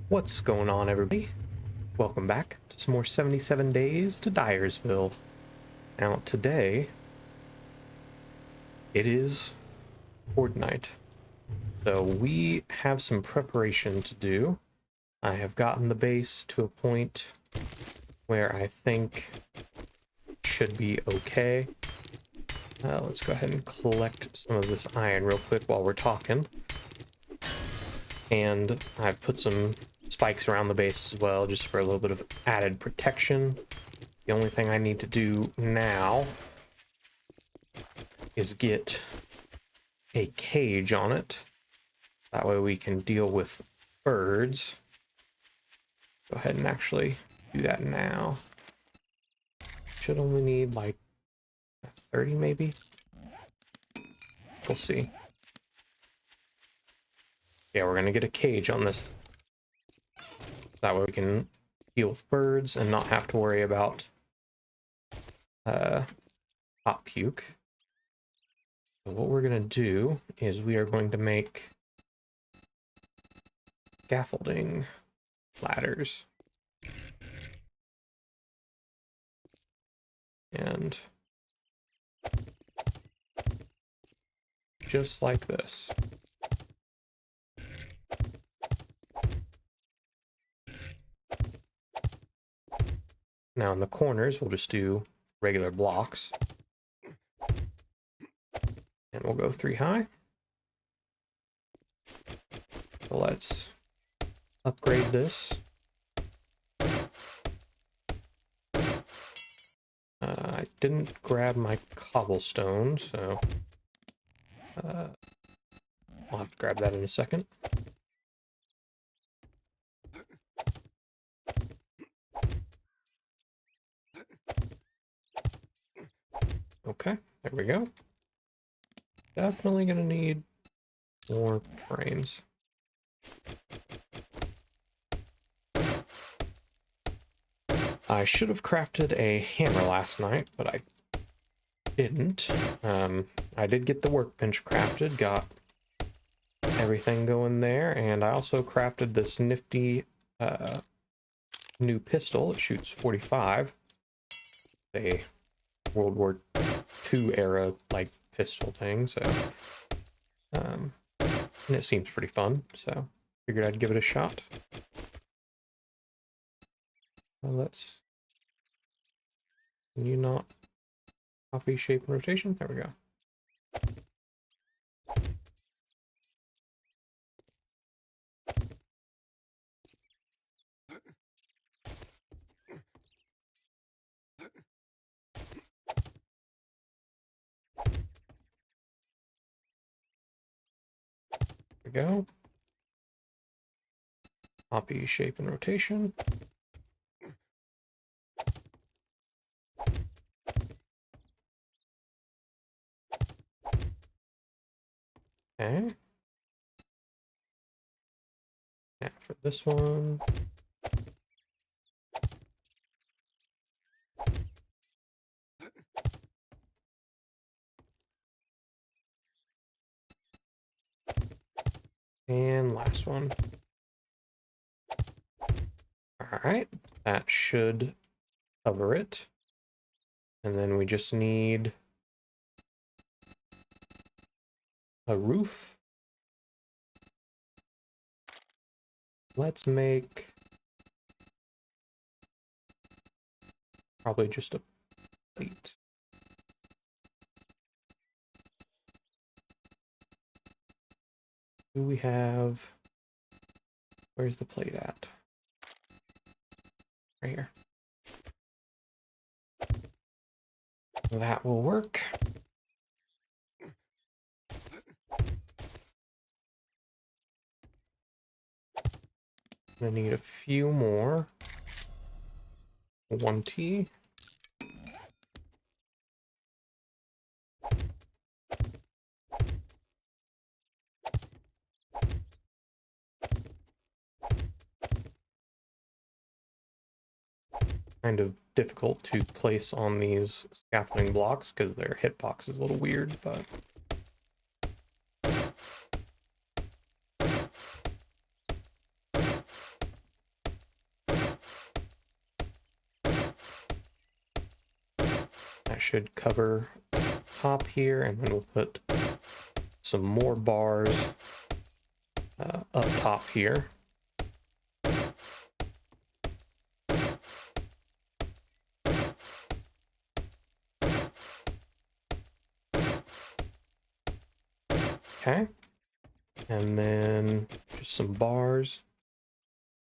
What's going on, everybody? Welcome back to some more 77 Days to Diersville. Now, today, it is Horde Night. So we have some preparation to do. I have gotten the base to a point where I think should be okay. Let's go ahead and collect some of this iron real quick while we're talking. And I've put some spikes around the base as well, just for a little bit of added protection. The only thing I need to do now is get a cage on it. That way we can deal with birds. Go ahead and actually do that now. Should only need like 30 maybe. We'll see. Yeah, we're gonna get a cage on this. That way we can deal with birds and not have to worry about hot puke. So what we're gonna do is we are going to make scaffolding ladders. And just like this. Now in the corners, we'll just do regular blocks. And we'll go 3 high. So let's upgrade this. I didn't grab my cobblestone, so I'll have to grab that in a second. Okay, there we go. Definitely gonna need more frames. I should have crafted a hammer last night, but I didn't. I did get the workbench crafted, got everything going there, and I also crafted this nifty new pistol. It shoots 45. A World War II era like pistol thing, so and it seems pretty fun, so figured I'd give it a shot. Well, let's, can you not copy, shape, and rotation? There we go. There we go. Copy, shape, and rotation. Okay. Now for this one. And last one. All right, that should cover it. And then we just need a roof. Let's make probably just a plate. Do we have, where's the plate at? Right here. That will work. I need a few more. 1T. Kind of difficult to place on these scaffolding blocks because their hitbox is a little weird, but that should cover top here, and then we'll put some more bars up top here. Okay, and then just some bars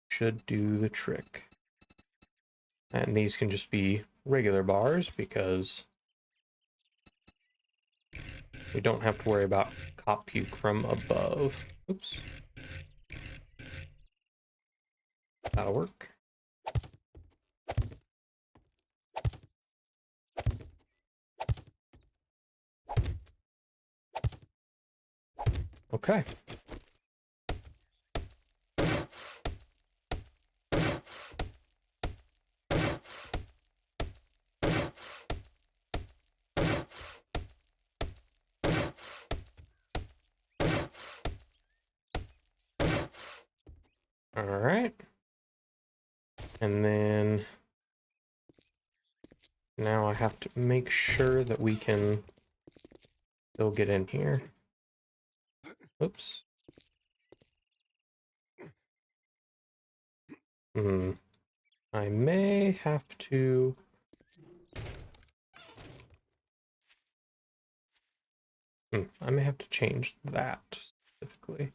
should do the trick. And these can just be regular bars because we don't have to worry about cop puke from above. Oops. That'll work. Okay. All right. And then now I have to make sure that we can still get in here. Oops. I may have to... I may have to change that specifically.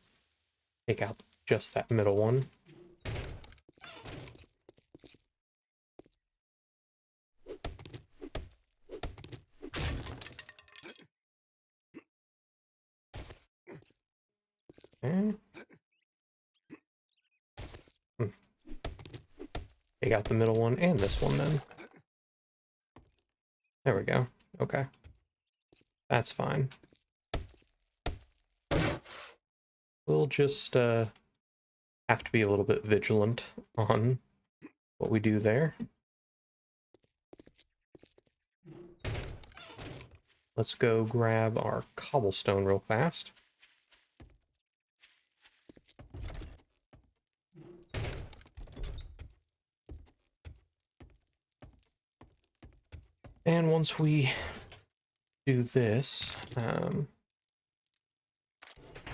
Take out just that middle one. Okay. Take out the middle one and this one then. There we go. Okay. That's fine. We'll just have to be a little bit vigilant on what we do there. Let's go grab our cobblestone real fast. And once we do this, we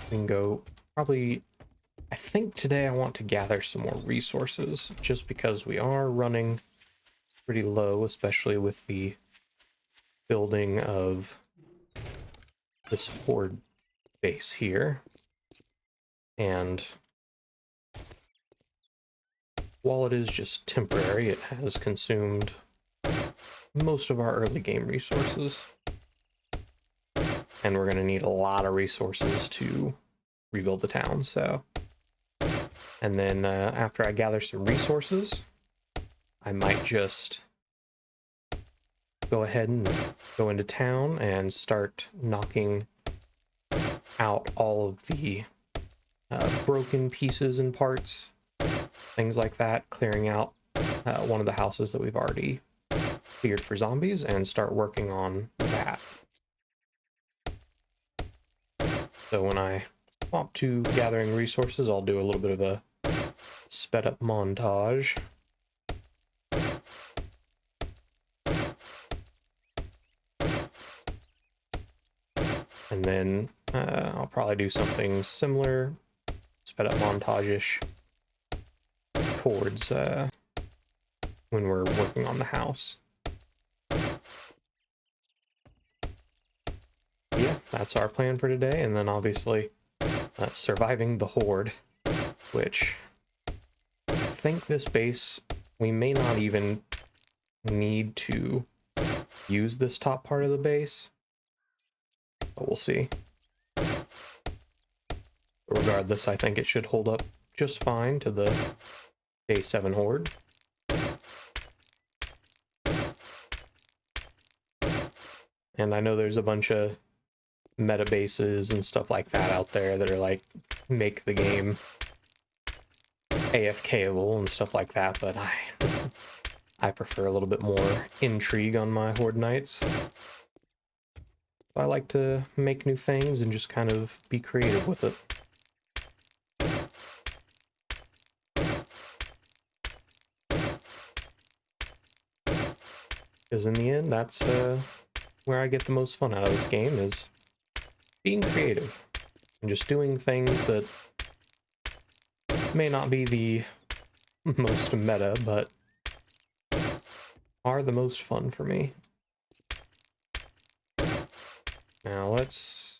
can go probably... I think today I want to gather some more resources, just because we are running pretty low, especially with the building of this horde base here. And while it is just temporary, it has consumed most of our early game resources. And we're going to need a lot of resources to rebuild the town, so... And then after I gather some resources, I might just go ahead and go into town and start knocking out all of the broken pieces and parts, things like that, clearing out one of the houses that we've already cleared for zombies, and start working on that. So when I swap to gathering resources, I'll do a little bit of a sped up montage. And then I'll probably do something similar, sped up montage-ish, towards when we're working on the house. Yeah, that's our plan for today, and then obviously surviving the horde, which I think this base, we may not even need to use this top part of the base, but we'll see. Regardless, I think it should hold up just fine to the Day 7 horde. And I know there's a bunch of meta bases and stuff like that out there that are like, make the game AFKable and stuff like that, but I prefer a little bit more intrigue on my horde nights. I like to make new things and just kind of be creative with it. Because in the end, that's where I get the most fun out of this game, is being creative and just doing things that may not be the most meta, but are the most fun for me. Now let's...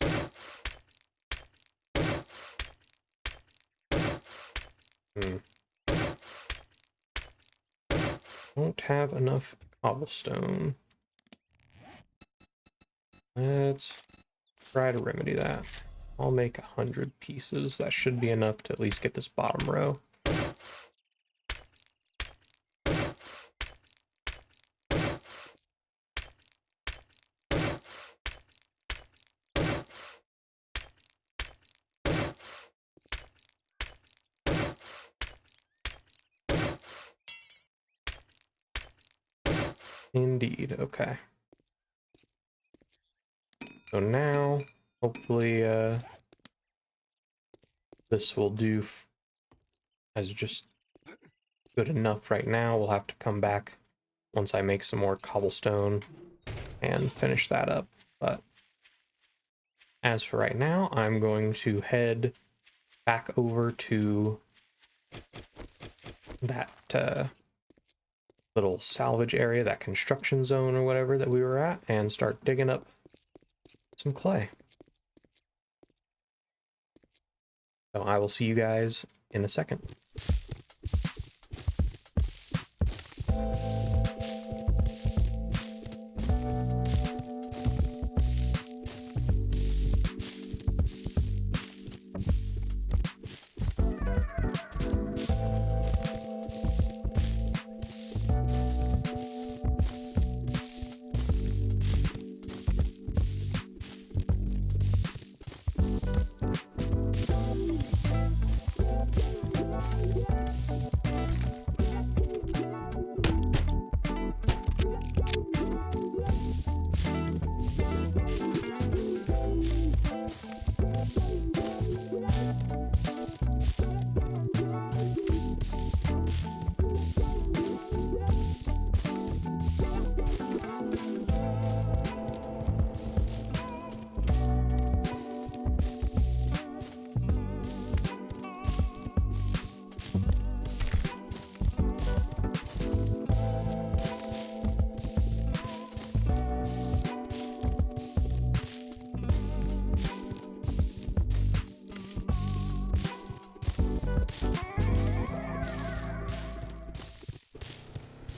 Don't have enough cobblestone. Let's try to remedy that. I'll make 100 pieces. That should be enough to at least get this bottom row. Indeed, okay. So now, hopefully, this will do as just good enough right now. We'll have to come back once I make some more cobblestone and finish that up. But as for right now, I'm going to head back over to that little salvage area, that construction zone or whatever that we were at, and start digging up some clay. So I will see you guys in a second.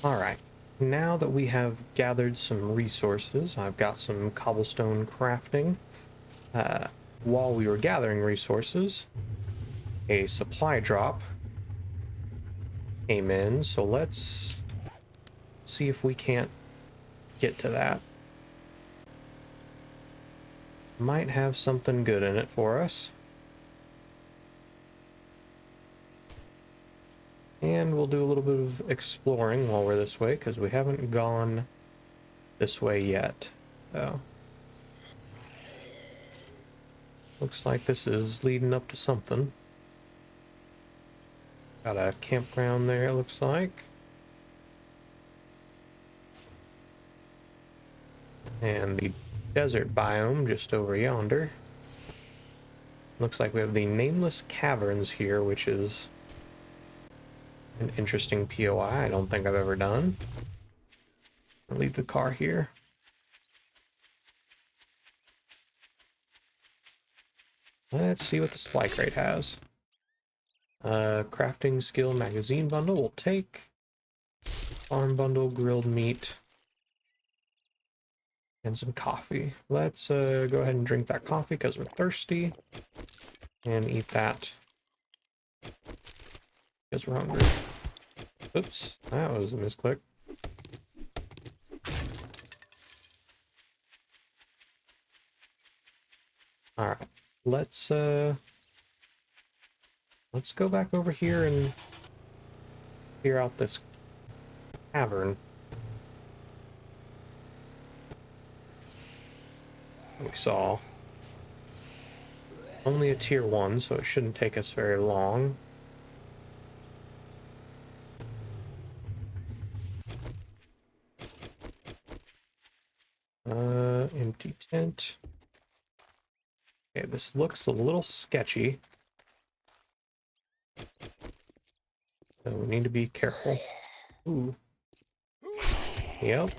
Alright, now that we have gathered some resources, I've got some cobblestone crafting. While we were gathering resources, a supply drop came in, so let's see if we can't get to that. Might have something good in it for us. And we'll do a little bit of exploring while we're this way, because we haven't gone this way yet. So, looks like this is leading up to something. Got a campground there, it looks like. And the desert biome just over yonder. Looks like we have the Nameless Caverns here, which is an interesting POI I don't think I've ever done. I'll leave the car here. Let's see what the supply crate has. Crafting skill magazine bundle we'll take. Farm bundle, grilled meat, and some coffee. Let's go ahead and drink that coffee because we're thirsty. And eat that because we're hungry. Oops, that was a misclick. Alright, let's go back over here and clear out this cavern. We saw only a tier 1, so it shouldn't take us very long. Empty tent. Okay, this looks a little sketchy. So we need to be careful. Ooh. Yep.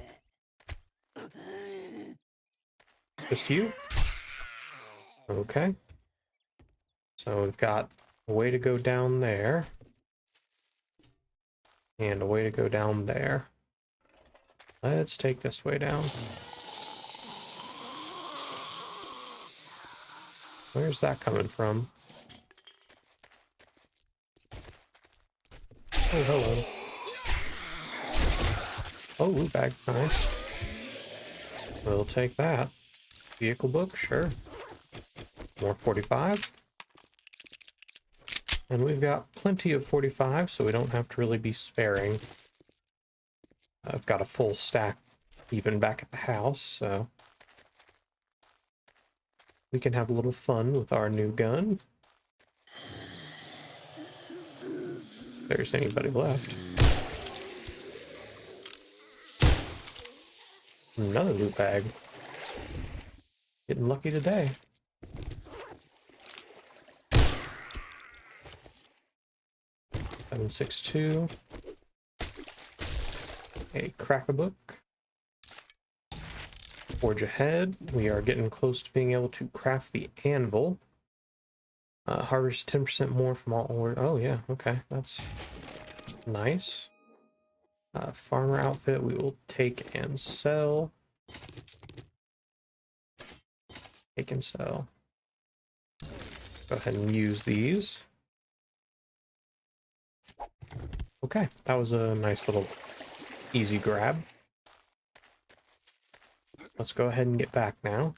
Just you? Okay. So we've got a way to go down there. And a way to go down there. Let's take this way down. Where's that coming from? Oh, hello. Oh, loot bag, nice. We'll take that. Vehicle book, sure. More 45. And we've got plenty of 45, so we don't have to really be sparing. I've got a full stack even back at the house, so we can have a little fun with our new gun. If there's anybody left. Another loot bag. Getting lucky today. $762. A cracker book. Forge ahead. We are getting close to being able to craft the anvil. Harvest 10% more from all ore. Oh yeah, okay, that's nice. Farmer outfit we will take and sell. Take and sell. Go ahead and use these. Okay, that was a nice little easy grab. Let's go ahead and get back now.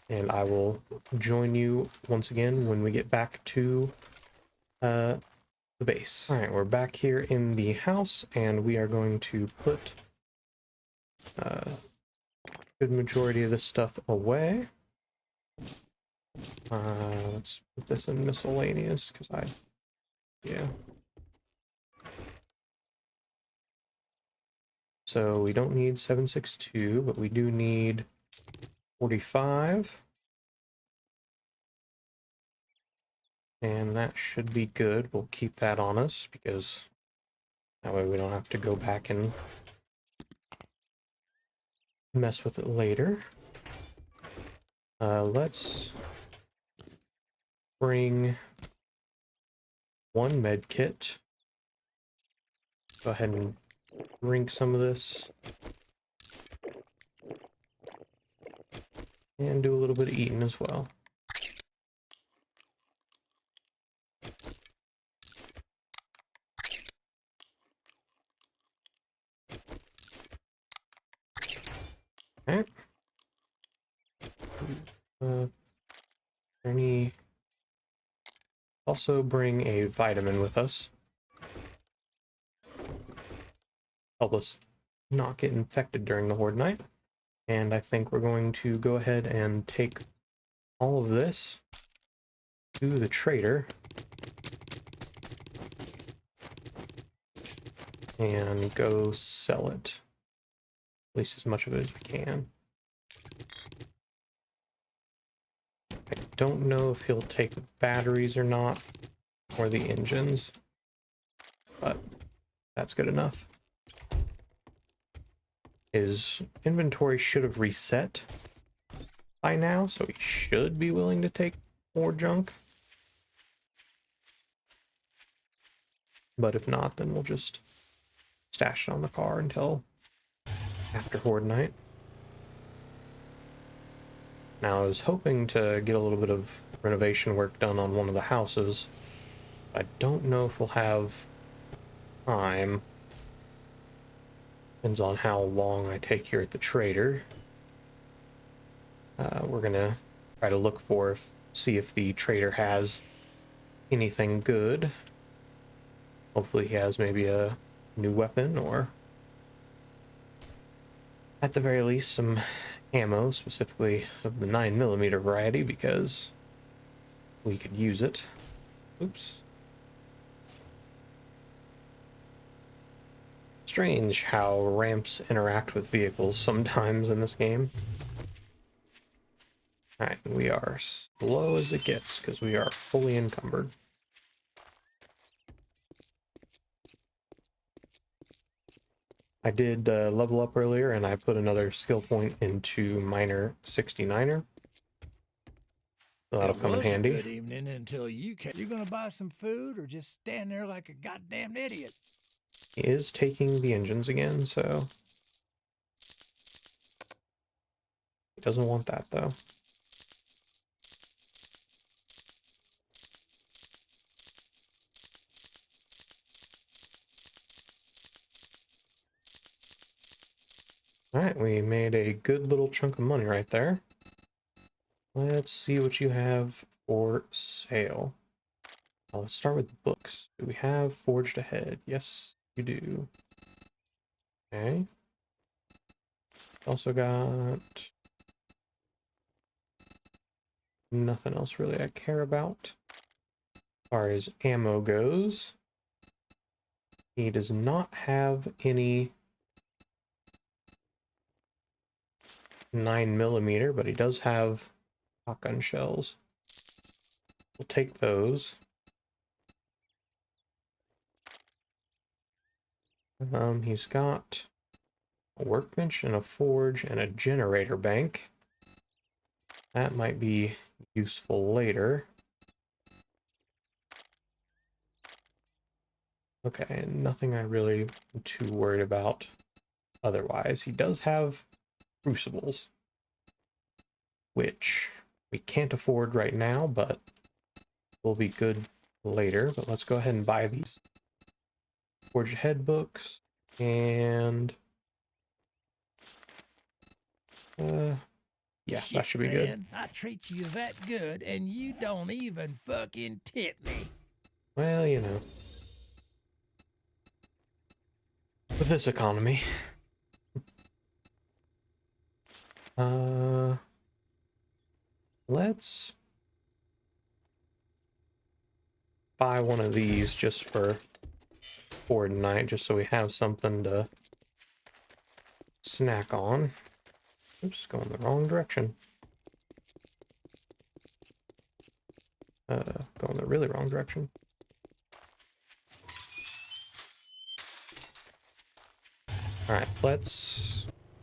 And I will join you once again when we get back to the base. All right, we're back here in the house, and we are going to put a good majority of this stuff away. Let's put this in miscellaneous, because yeah. So we don't need 762, but we do need 45. And that should be good. We'll keep that on us, because that way we don't have to go back and mess with it later. Let's bring one med kit. Go ahead and drink some of this. And do a little bit of eating as well. Okay. Also bring a vitamin with us. Help us not get infected during the horde night. And I think we're going to go ahead and take all of this to the trader and go sell it. At least as much of it as we can. I don't know if he'll take the batteries or not, or the engines, but that's good enough. His inventory should have reset by now, so he should be willing to take more junk. But if not, then we'll just stash it on the car until after horde night. Now, I was hoping to get a little bit of renovation work done on one of the houses. I don't know if we'll have time. Depends on how long I take here at the trader. We're gonna try to look for, see if the trader has anything good. Hopefully he has maybe a new weapon, or at the very least some ammo, specifically of the 9mm variety, because we could use it. Oops. Strange how ramps interact with vehicles sometimes in this game. Alright, we are slow as it gets because we are fully encumbered. I did level up earlier, and I put another skill point into Miner 69er. So that'll come in handy. Good evening until you came. You gonna buy some food or just stand there like a goddamn idiot? He is taking the engines again, so he doesn't want that though. All right, we made a good little chunk of money right there. Let's see what you have for sale. Let's start with books. Do we have Forged Ahead? Yes, we do. Okay. Also got nothing else really I care about. As far as ammo goes, he does not have any 9mm, but he does have shotgun shells. We'll take those. He's got a workbench and a forge and a generator bank. That might be useful later. Okay, nothing I really am too worried about otherwise. He does have crucibles, which we can't afford right now, but will be good later. But let's go ahead and buy these. Forge Ahead books, and yeah, Shit, that should be man, good. I treat you that good and you don't even fucking tip me. Well, you know, with this economy. Let's buy one of these just for tonight, just so we have something to snack on. Oops, going the wrong direction. Going the really wrong direction. All right,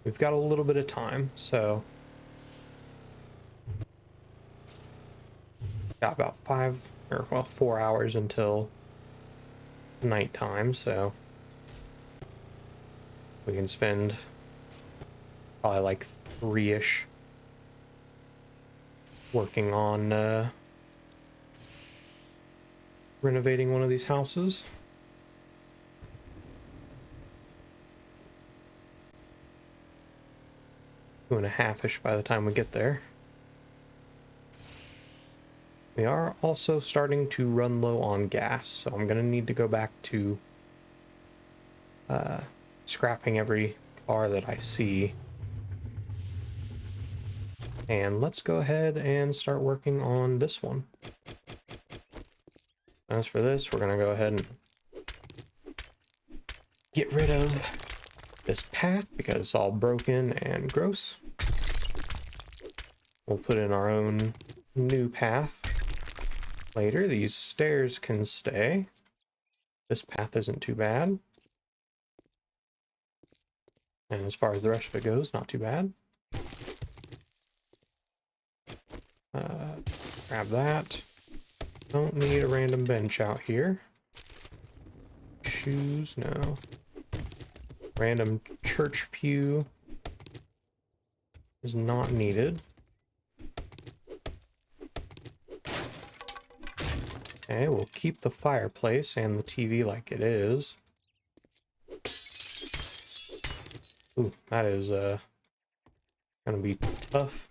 we've got a little bit of time, so got about 4 hours until nighttime, so we can spend probably like 3-ish working on renovating one of these houses. 2.5-ish by the time we get there. We are also starting to run low on gas, so I'm gonna need to go back to scrapping every car that I see. And let's go ahead and start working on this one. As for this, we're gonna go ahead and get rid of this path because it's all broken and gross. We'll put in our own new path later. These stairs can stay. This path isn't too bad. And as far as the rest of it goes, not too bad. Grab that. Don't need a random bench out here. Shoes, no. Random church pew is not needed. Okay, we'll keep the fireplace and the TV like it is. Ooh, that is gonna be tough.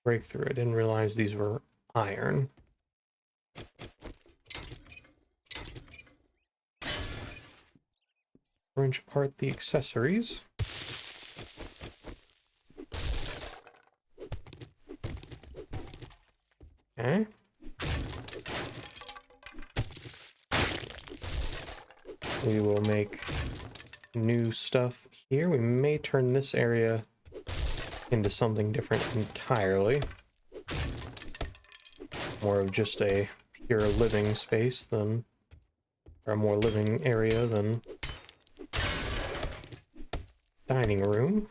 Breakthrough. I didn't realize these were iron. Wrench apart the accessories. Okay. We will make new stuff here. We may turn this area into something different entirely. More of just a pure living space than, or a more living area than dining room.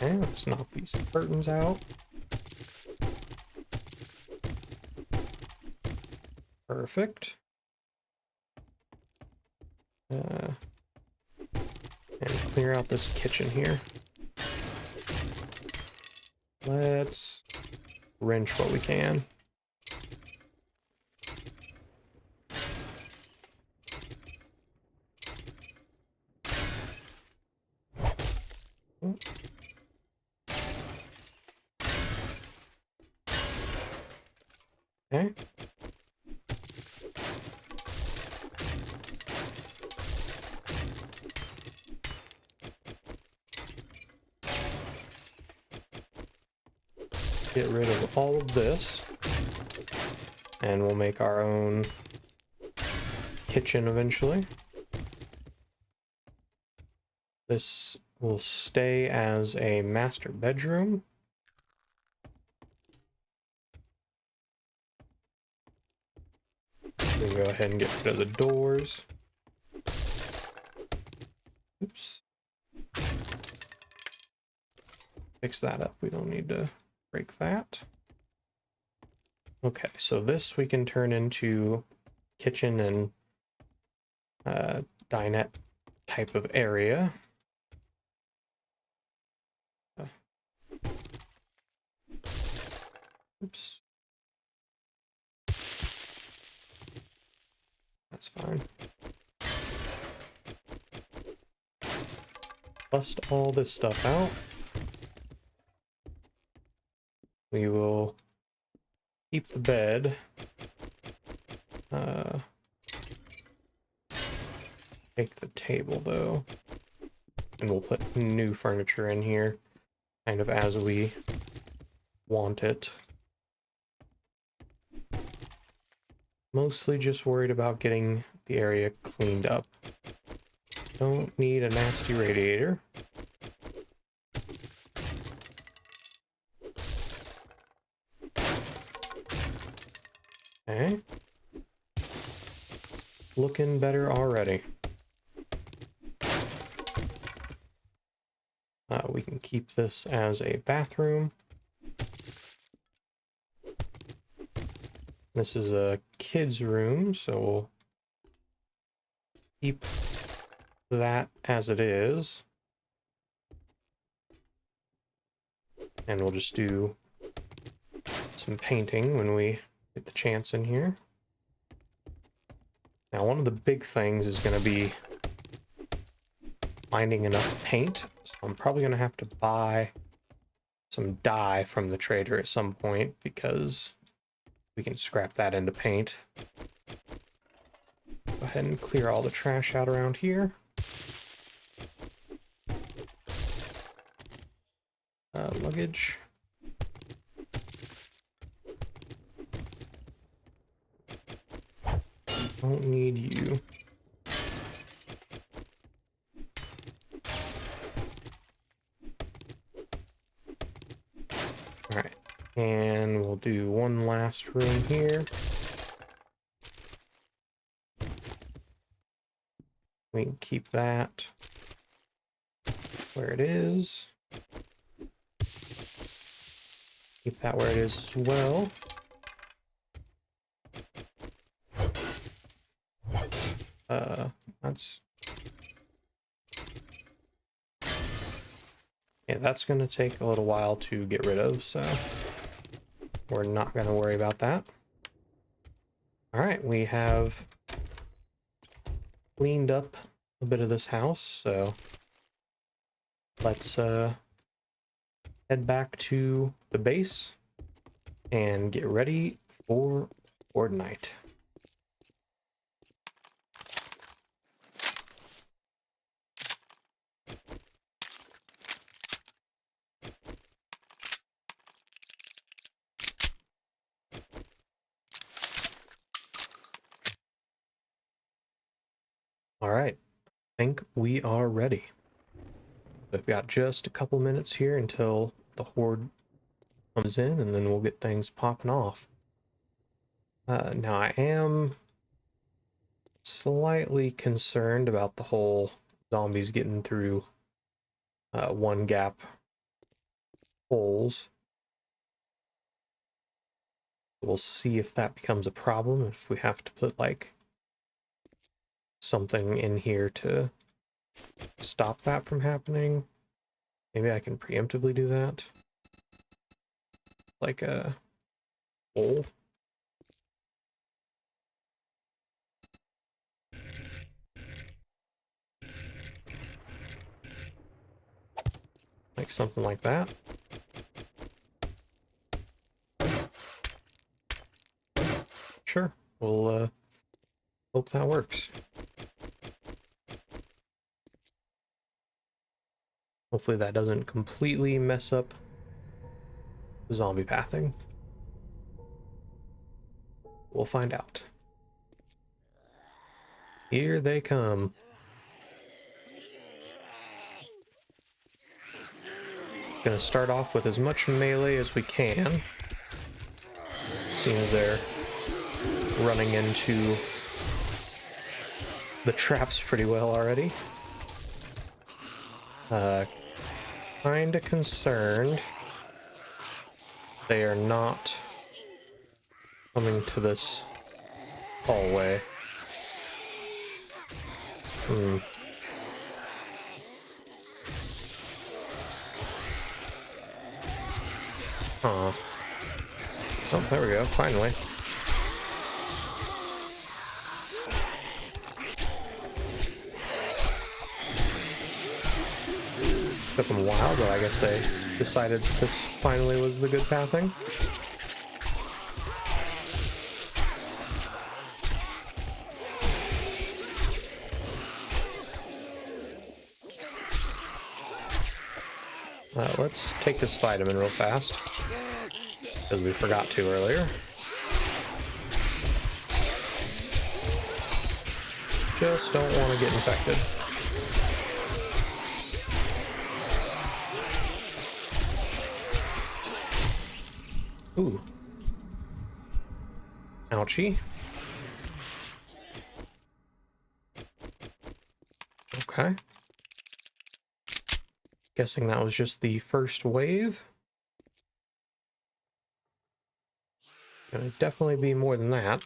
Okay, let's knock these curtains out. Perfect. And clear out this kitchen here. Let's wrench what we can. Okay. Get rid of all of this. And we'll make our own kitchen eventually. This will stay as a master bedroom. We can go ahead and get rid of the doors. Oops. Fix that up. We don't need to break that. Okay, so this we can turn into kitchen and dinette type of area. Oops. That's fine. Bust all this stuff out. We will keep the bed. Take the table though, and we'll put new furniture in here, kind of as we want it. Mostly just worried about getting the area cleaned up. Don't need a nasty radiator. Okay. Looking better already. We can keep this as a bathroom. This is a kid's room, so we'll keep that as it is. And we'll just do some painting when we get the chance in here. Now, one of the big things is going to be finding enough paint. So I'm probably going to have to buy some dye from the trader at some point because we can scrap that into paint. Go ahead and clear all the trash out around here. Luggage. Don't need you. Alright, and we'll do one last room here. We can keep that where it is. Keep that where it is as well. That's... Yeah, that's going to take a little while to get rid of, so we're not going to worry about that. Alright, we have cleaned up a bit of this house, so let's head back to the base and get ready for Fortnite. think we are ready. We've got just a couple minutes here until the horde comes in, and then we'll get things popping off. Now I am slightly concerned about the whole zombies getting through one gap holes. We'll see if that becomes a problem, if we have to put like something in here to stop that from happening. Maybe I can preemptively do that. Like a hole. Like something like that. Sure, we'll hope that works. Hopefully that doesn't completely mess up the zombie pathing. We'll find out. Here they come. Gonna start off with as much melee as we can, seeing as they're running into the traps pretty well already. Kinda concerned they are not coming to this hallway. Huh. Oh, there we go, finally. Took them a while, but I guess they decided this finally was the good pathing. Let's take this vitamin real fast, because we forgot to earlier. Just don't want to get infected. Ooh. Ouchie. Okay. Guessing that was just the first wave. Gonna definitely be more than that.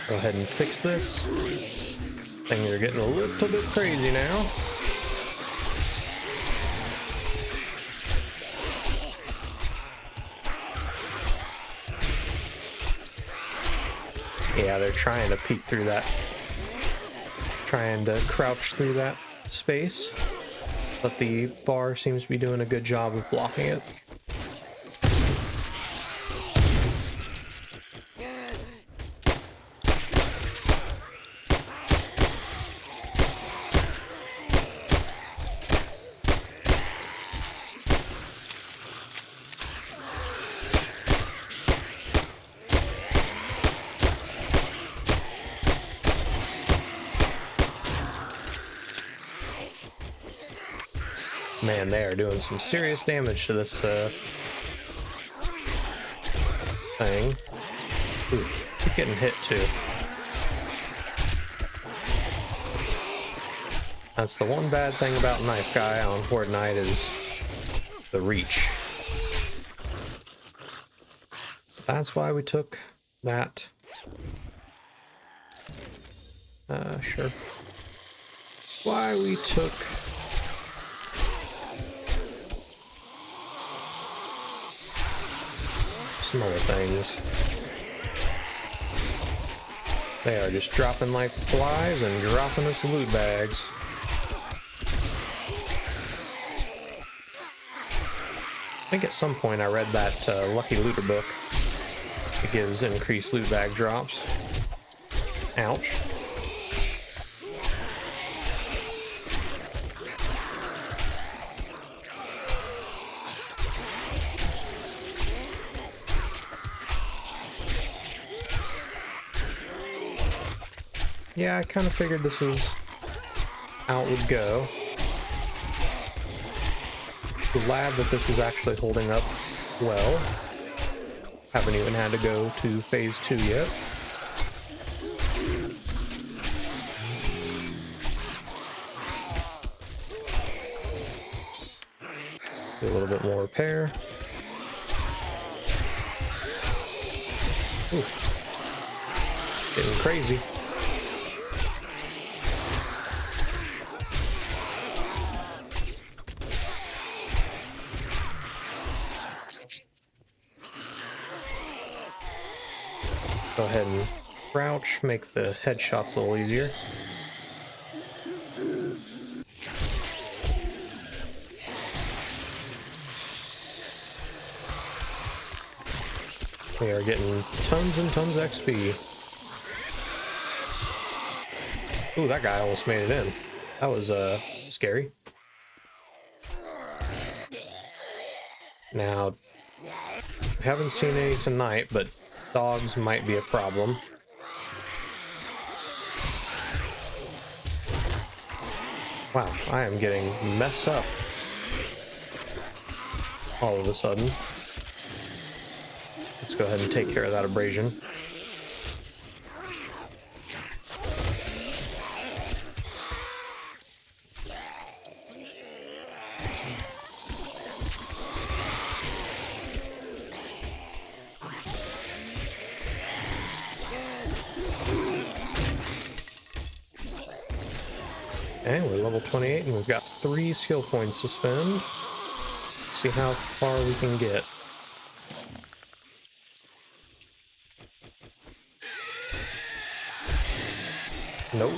Go ahead and fix this. Things are getting a little bit crazy now. Yeah, they're trying to peek through that. Trying to crouch through that space. But the bar seems to be doing a good job of blocking it. Man, they are doing some serious damage to this thing. Ooh, keep getting hit too. That's the one bad thing about Knife Guy on Horde Night is the reach. That's why we took that. Sure. Why we took some other things. They are just dropping like flies and dropping us loot bags. think at some point I read that Lucky Looter book. It gives increased loot bag drops. Ouch. Yeah, I kind of figured this is how it would go. Glad that this is actually holding up well. Haven't even had to go to phase 2 yet. Do a little bit more repair. Ooh. Getting crazy. Go ahead and crouch, make the headshots a little easier. We are getting tons and tons of XP. Ooh, that guy almost made it in. That was scary. Now, we haven't seen any tonight, but dogs might be a problem. Wow, I am getting messed up all of a sudden. Let's go ahead and take care of that abrasion. Okay, we're level 28 and we've got 3 skill points to spend. Let's see how far we can get. Nope.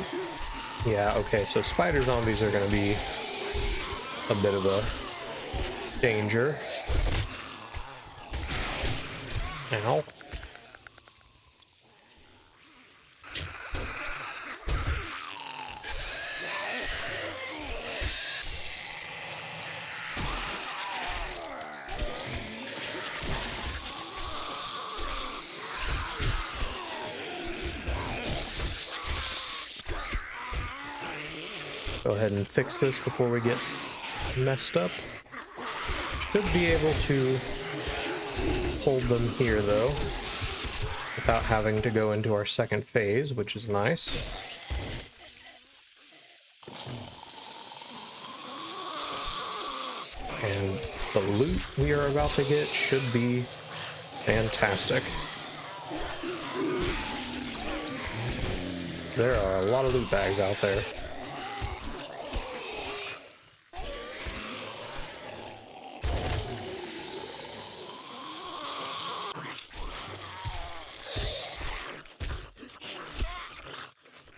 Yeah, okay, so spider zombies are going to be a bit of a danger. Ow. Go ahead and fix this before we get messed up. Should be able to hold them here though, without having to go into our second phase, which is nice. And the loot we are about to get should be fantastic. There are a lot of loot bags out there.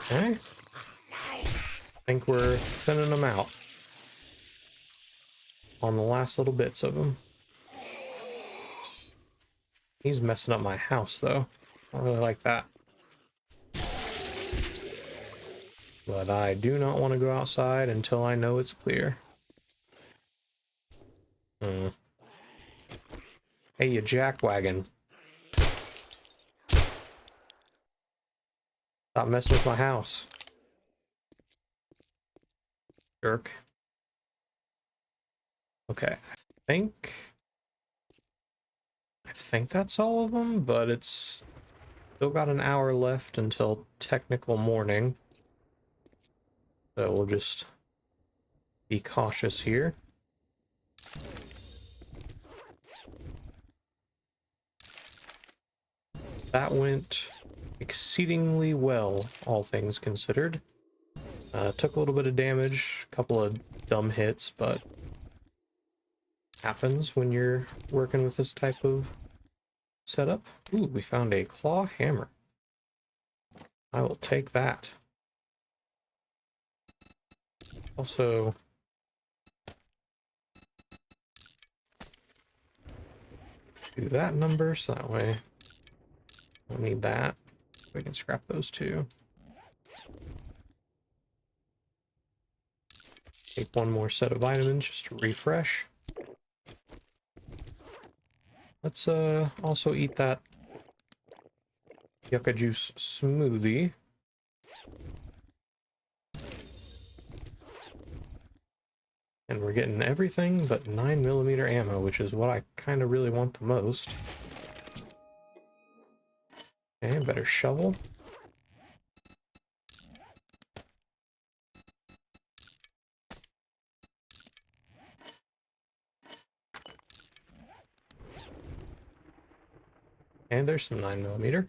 Okay. I think we're thinning them out on the last little bits of them. He's messing up my house though. I don't really like that. But I do not want to go outside until I know it's clear. Hey, you jackwagon. Stop messing with my house. Jerk. Okay, I think that's all of them, but it's still got an hour left until technical morning. So we'll just be cautious here. That went exceedingly well, all things considered. Took a little bit of damage, a couple of dumb hits, but happens when you're working with this type of setup. Ooh, we found a claw hammer. I will take that. Also, do that number, so that way we'll need that. We can scrap those two. Take one more set of vitamins just to refresh. Let's also eat that yucca juice smoothie. And we're getting everything but 9mm ammo, which is what I kind of really want the most. Okay, better shovel. And there's some 9mm.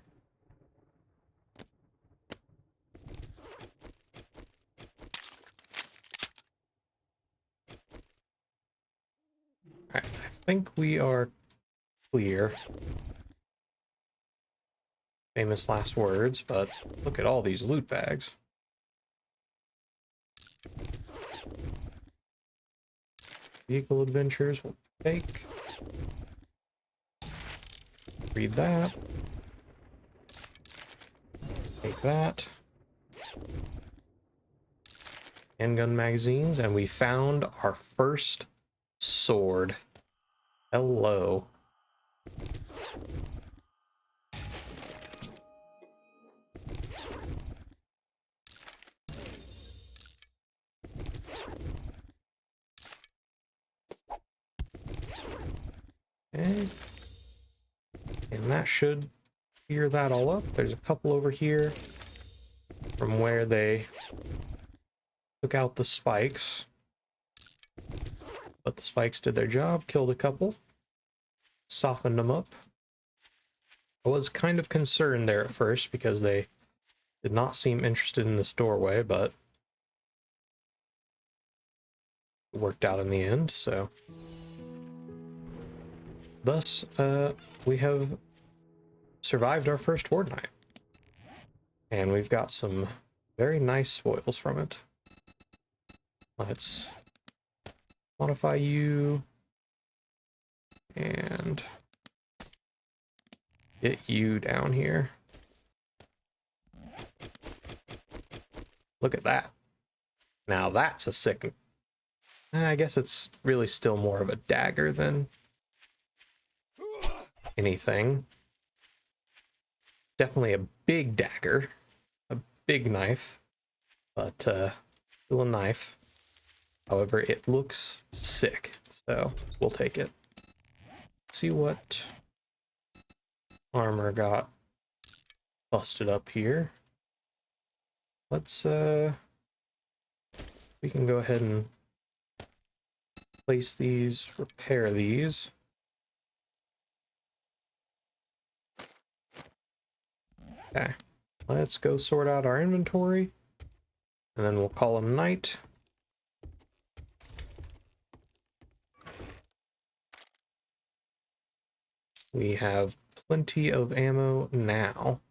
Alright, I think we are clear. Famous last words, but look at all these loot bags. Vehicle adventures will take. Read that. Take that. Handgun magazines, and we found our first sword. Hello. Okay. And that should clear that all up. There's a couple over here from where they took out the spikes. But the spikes did their job, killed a couple, softened them up. I was kind of concerned there at first because they did not seem interested in this doorway, but it worked out in the end, so. Thus, we have survived our first horde night. And we've got some very nice spoils from it. Let's modify you and get you down here. Look at that. Now that's a sick... I guess it's really still more of a dagger than anything. Definitely a big dagger. A big knife. But still a knife. However, it looks sick, so we'll take it. See what armor got busted up here. Let's we can go ahead and place these, repair these. Okay, let's go sort out our inventory, and then we'll call them night. We have plenty of ammo now.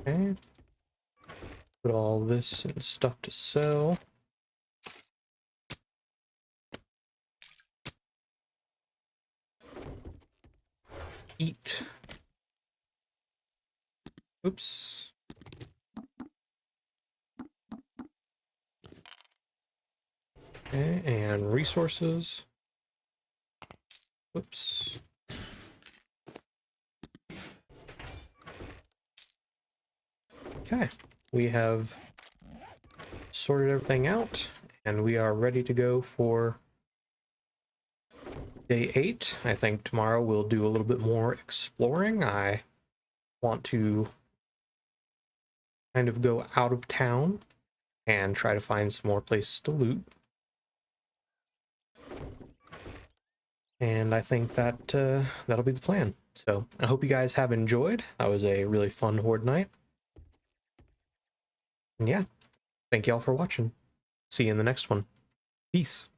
Okay. Put all this and stuff to sell. Eat. Oops. Okay, and resources. Whoops. Okay, we have sorted everything out, and we are ready to go for day 8. I think tomorrow we'll do a little bit more exploring. I want to kind of go out of town and try to find some more places to loot. And I think that that'll be the plan. So I hope you guys have enjoyed. That was a really fun horde night. And yeah, thank y'all for watching. See you in the next one. Peace.